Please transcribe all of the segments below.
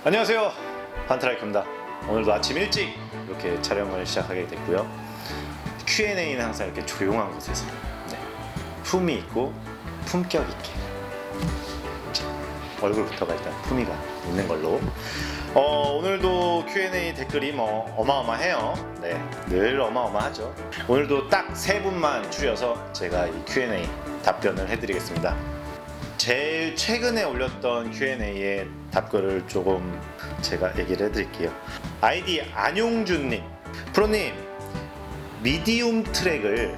안녕하세요, 반트라이크입니다. 오늘도 아침 일찍 이렇게 촬영을 시작하게 됐고요. Q&A는 항상 이렇게 조용한 곳에서 품위 있고 품격 있게, 얼굴부터가 일단 품위가 있는 걸로. 오늘도 Q&A 댓글이 어마어마해요. 늘 어마어마하죠. 오늘도 딱 3분만 줄여서 제가 이 Q&A 답변을 해드리겠습니다. 제일 최근에 올렸던 Q&A의 답글을 조금 제가 얘기를 해드릴게요. 아이디 안용준님, 프로님 미디움 트랙을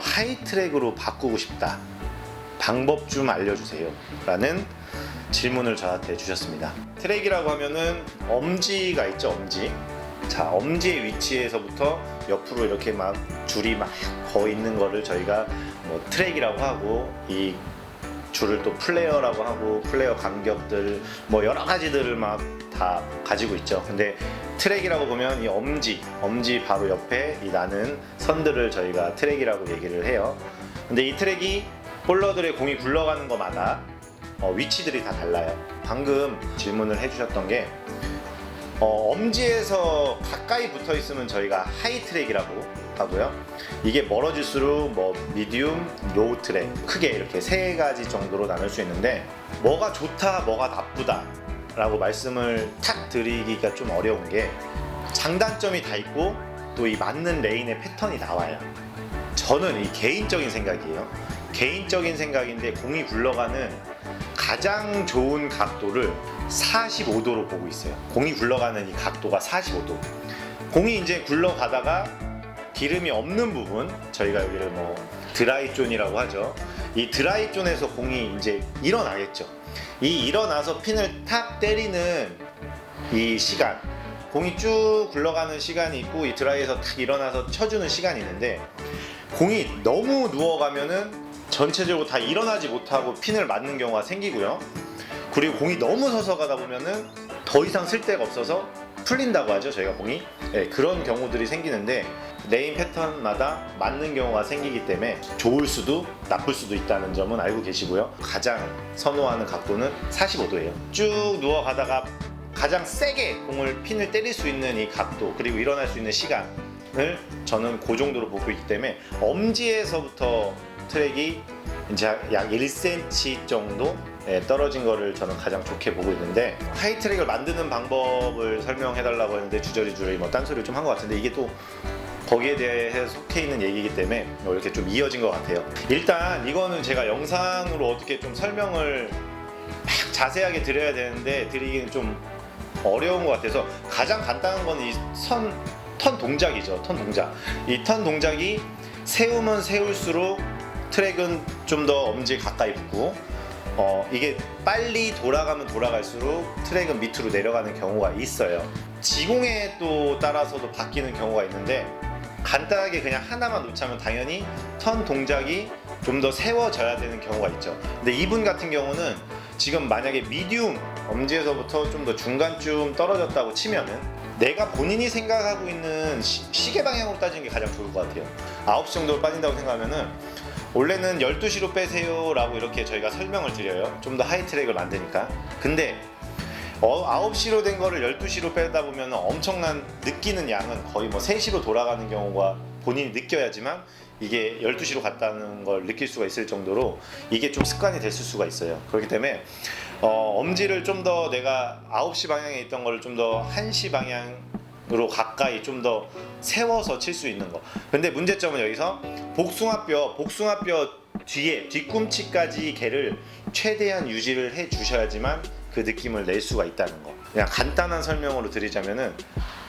하이 트랙으로 바꾸고 싶다, 방법 좀 알려주세요 라는 질문을 저한테 주셨습니다. 트랙이라고 하면은 엄지가 있죠, 엄지. 자, 엄지의 위치에서부터 옆으로 이렇게 막 줄이 막 거 있는 거를 저희가 트랙이라고 하고, 이 줄을 또 플레어라고 하고, 플레어 간격들 여러 가지들을 막 다 가지고 있죠. 근데 트랙이라고 보면 이 엄지 바로 옆에 이 나는 선들을 저희가 트랙이라고 얘기를 해요. 근데 이 트랙이 볼러들의 공이 굴러가는 것마다 위치들이 다 달라요. 방금 질문을 해주셨던 게 엄지에서 가까이 붙어 있으면 저희가 하이 트랙이라고 하고요. 이게 멀어질수록 미디움, 로우 트랙, 크게 이렇게 3가지 정도로 나눌 수 있는데, 뭐가 좋다, 뭐가 나쁘다 라고 말씀을 탁 드리기가 좀 어려운 게, 장단점이 다 있고 또 이 맞는 레인의 패턴이 나와요. 저는 이 개인적인 생각이에요. 개인적인 생각인데, 공이 굴러가는 가장 좋은 각도를 45도로 보고 있어요. 공이 굴러가는 이 각도가 45도. 공이 이제 굴러가다가 기름이 없는 부분, 저희가 여기를 드라이 존이라고 하죠. 이 드라이 존에서 공이 이제 일어나겠죠. 이 일어나서 핀을 탁 때리는 이 시간, 공이 쭉 굴러가는 시간이 있고, 이 드라이에서 탁 일어나서 쳐주는 시간이 있는데, 공이 너무 누워가면은 전체적으로 다 일어나지 못하고 핀을 맞는 경우가 생기고요. 그리고 공이 너무 서서 가다 보면은 더 이상 쓸 데가 없어서 풀린다고 하죠, 저희가 공이. 그런 경우들이 생기는데, 레인 패턴마다 맞는 경우가 생기기 때문에 좋을 수도 나쁠 수도 있다는 점은 알고 계시고요. 가장 선호하는 각도는 45도예요. 쭉 누워가다가 가장 세게 공을 핀을 때릴 수 있는 이 각도, 그리고 일어날 수 있는 시간을 저는 그 정도로 보고 있기 때문에, 엄지에서부터 트랙이 이제 약 1cm 정도 떨어진 거를 저는 가장 좋게 보고 있는데, 하이 트랙을 만드는 방법을 설명해 달라고 했는데 주저리 딴소리를 좀 한 것 같은데, 이게 또 거기에 대해 속해 있는 얘기이기 때문에 이렇게 좀 이어진 것 같아요. 일단 이거는 제가 영상으로 어떻게 좀 설명을 막 자세하게 드려야 되는데 드리기는 좀 어려운 것 같아서, 가장 간단한 건 이 턴 동작이죠. 턴 동작. 이 턴 동작이 세우면 세울수록 트랙은 좀 더 엄지에 가까이 붙고, 이게 빨리 돌아가면 돌아갈수록 트랙은 밑으로 내려가는 경우가 있어요. 지공에 또 따라서도 바뀌는 경우가 있는데, 간단하게 그냥 하나만 놓자면 당연히 턴 동작이 좀 더 세워져야 되는 경우가 있죠. 근데 이분 같은 경우는 지금 만약에 미디움, 엄지에서부터 좀 더 중간쯤 떨어졌다고 치면은, 내가 본인이 생각하고 있는 시계 방향으로 따지는 게 가장 좋을 것 같아요. 9시 정도로 빠진다고 생각하면은, 원래는 12시로 빼세요 라고 이렇게 저희가 설명을 드려요. 좀 더 하이 트랙을 만드니까. 근데 9시로 된 거를 12시로 빼다 보면 엄청난 느끼는 양은 거의 3시로 돌아가는 경우가 본인이 느껴야지만 이게 12시로 갔다는 걸 느낄 수가 있을 정도로 이게 좀 습관이 됐을 수가 있어요. 그렇기 때문에 엄지를 좀 더, 내가 9시 방향에 있던 거를 좀 더 1시 방향으로 가까이 좀 더 세워서 칠 수 있는 거. 근데 문제점은 여기서 복숭아뼈 뒤에 뒤꿈치까지 개를 최대한 유지를 해 주셔야지만 그 느낌을 낼 수가 있다는 거. 그냥 간단한 설명으로 드리자면은,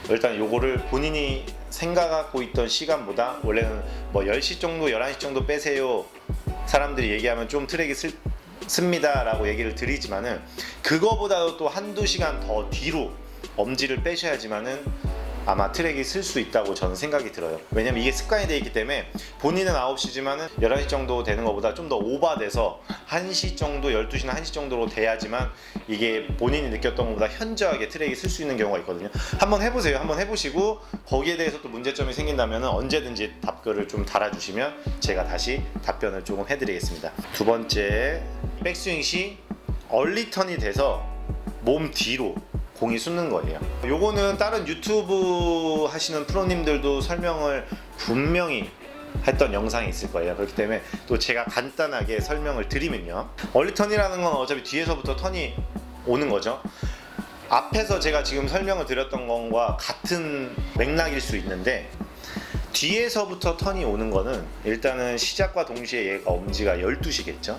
일단 요거를 본인이 생각하고 있던 시간보다, 원래는 10시 정도 11시 정도 빼세요 사람들이 얘기하면 좀 트랙이 씁니다 라고 얘기를 드리지만은, 그거보다도 또 한두 시간 더 뒤로 엄지를 빼셔야지만은 아마 트랙이 쓸 수 있다고 저는 생각이 들어요. 왜냐면 이게 습관이 되어 있기 때문에, 본인은 9시지만은 11시 정도 되는 것보다 좀 더 오버돼서 1시 정도, 12시나 1시 정도로 돼야지만 이게 본인이 느꼈던 것보다 현저하게 트랙이 쓸 수 있는 경우가 있거든요. 한번 해보세요. 한번 해보시고 거기에 대해서 또 문제점이 생긴다면 언제든지 답글을 좀 달아주시면 제가 다시 답변을 조금 해드리겠습니다. 두 번째, 백스윙 시 얼리턴이 돼서 몸 뒤로 공이 솟는 거예요. 요거는 다른 유튜브 하시는 프로님들도 설명을 분명히 했던 영상이 있을 거예요. 그렇기 때문에 또 제가 간단하게 설명을 드리면요, 얼리턴이라는 건 어차피 뒤에서부터 턴이 오는 거죠. 앞에서 제가 지금 설명을 드렸던 것과 같은 맥락일 수 있는데, 뒤에서부터 턴이 오는 거는 일단은 시작과 동시에 얘가 엄지가 12시겠죠.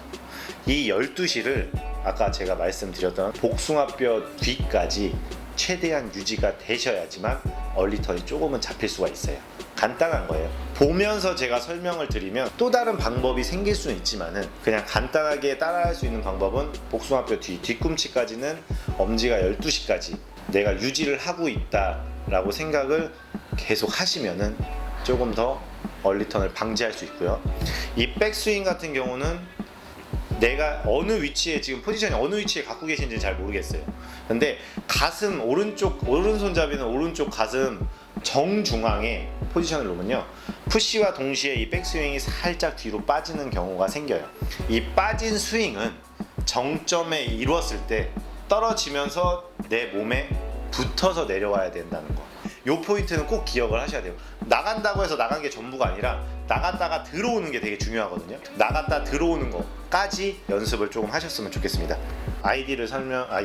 이 12시를 아까 제가 말씀드렸던 복숭아뼈 뒤까지 최대한 유지가 되셔야지만 얼리턴이 조금은 잡힐 수가 있어요. 간단한 거예요. 보면서 제가 설명을 드리면 또 다른 방법이 생길 수는 있지만은, 그냥 간단하게 따라할 수 있는 방법은 복숭아뼈 뒤꿈치까지는 엄지가 12시까지 내가 유지를 하고 있다라고 생각을 계속 하시면은 조금 더 얼리턴을 방지할 수 있고요. 이 백스윙 같은 경우는 내가 어느 위치에, 지금 포지션이 어느 위치에 갖고 계신지 잘 모르겠어요. 근데 가슴 오른손잡이는 오른쪽 가슴 정중앙에 포지션을 놓으면요, 푸시와 동시에 이 백스윙이 살짝 뒤로 빠지는 경우가 생겨요. 이 빠진 스윙은 정점에 이루었을 때 떨어지면서 내 몸에 붙어서 내려와야 된다는 거. 요 포인트는 꼭 기억을 하셔야 돼요. 나간다고 해서 나간 게 전부가 아니라 나갔다가 들어오는 게 되게 중요하거든요. 나갔다 들어오는 거까지 연습을 조금 하셨으면 좋겠습니다. 아이디를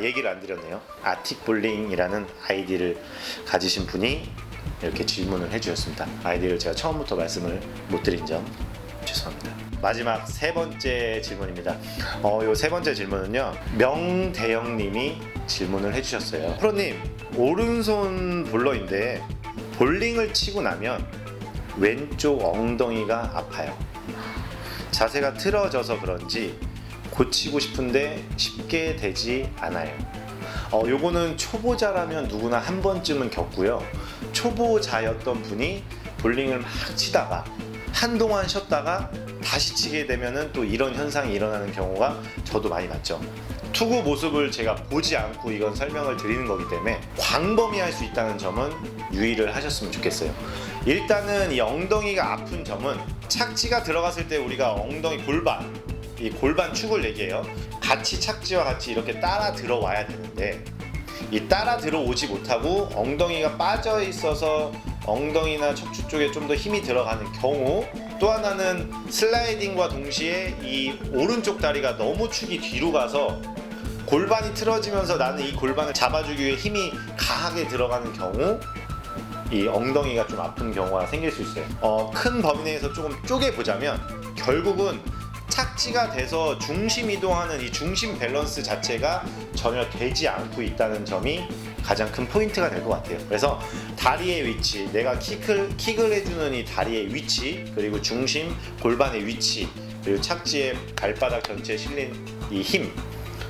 얘기를 안 드렸네요. 아틱볼링이라는 아이디를 가지신 분이 이렇게 질문을 해주셨습니다. 아이디를 제가 처음부터 말씀을 못 드린 점 죄송합니다. 마지막 세 번째 질문입니다. 요 세 번째 질문은요, 명대영님이 질문을 해주셨어요. 프로님, 오른손 볼러인데 볼링을 치고 나면 왼쪽 엉덩이가 아파요. 자세가 틀어져서 그런지 고치고 싶은데 쉽게 되지 않아요. 요거는 초보자라면 누구나 한 번쯤은 겪고요. 초보자였던 분이 볼링을 막 치다가 한동안 쉬었다가 다시 치게 되면은 또 이런 현상이 일어나는 경우가 저도 많이 봤죠. 투구 모습을 제가 보지 않고 이건 설명을 드리는 거기 때문에 광범위할 수 있다는 점은 유의를 하셨으면 좋겠어요. 일단은 이 엉덩이가 아픈 점은 착지가 들어갔을 때 우리가 엉덩이 이 골반 축을 얘기해요. 같이 착지와 같이 이렇게 따라 들어와야 되는데, 이 따라 들어오지 못하고 엉덩이가 빠져 있어서 엉덩이나 척추 쪽에 좀 더 힘이 들어가는 경우, 또 하나는 슬라이딩과 동시에 이 오른쪽 다리가 너무 축이 뒤로 가서 골반이 틀어지면서 나는 이 골반을 잡아주기 위해 힘이 강하게 들어가는 경우, 이 엉덩이가 좀 아픈 경우가 생길 수 있어요. 큰 범위 내에서 조금 쪼개보자면 결국은 착지가 돼서 중심 이동하는 이 중심 밸런스 자체가 전혀 되지 않고 있다는 점이 가장 큰 포인트가 될 것 같아요. 그래서 다리의 위치, 내가 킥을 해주는 이 다리의 위치, 그리고 중심, 골반의 위치, 그리고 착지의 발바닥 전체에 실린 이 힘,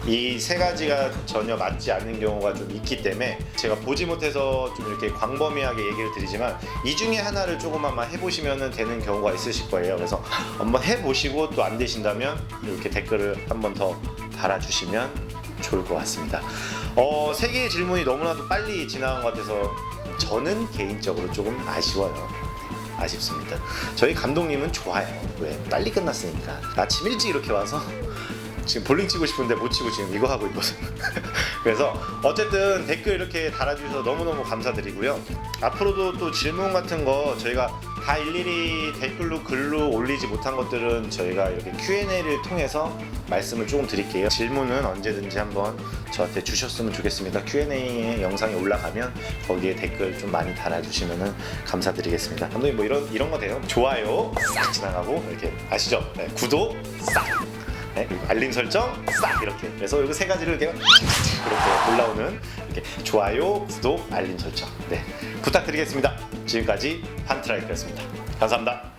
이 세 가지가 전혀 맞지 않는 경우가 좀 있기 때문에 제가 보지 못해서 좀 이렇게 광범위하게 얘기를 드리지만, 이 중에 하나를 조금만 해보시면 되는 경우가 있으실 거예요. 그래서 한번 해보시고 또 안 되신다면 이렇게 댓글을 한번 더 달아주시면 좋을 것 같습니다. 세 개의 질문이 너무나도 빨리 지나간 것 같아서 저는 개인적으로 조금 아쉽습니다. 저희 감독님은 좋아요. 왜? 빨리 끝났으니까. 아침 일찍 이렇게 와서 지금 볼링 치고 싶은데 못 치고 지금 이거 하고 있거든요. 그래서 어쨌든 댓글 이렇게 달아주셔서 너무너무 감사드리고요. 앞으로도 또 질문 같은 거 저희가 다 일일이 댓글로 글로 올리지 못한 것들은 저희가 이렇게 Q&A를 통해서 말씀을 조금 드릴게요. 질문은 언제든지 한번 저한테 주셨으면 좋겠습니다. Q&A 영상이 올라가면 거기에 댓글 좀 많이 달아주시면 감사드리겠습니다. 감독님 뭐 이런 거 돼요? 좋아요 싹 지나가고 이렇게 아시죠? 네, 구독 싹! 네, 그리고 알림 설정 싹 이렇게. 그래서 이거 세 가지를 이렇게 올라오는 이렇게 좋아요, 구독, 알림 설정. 네, 부탁드리겠습니다. 지금까지 판트라이크였습니다. 감사합니다.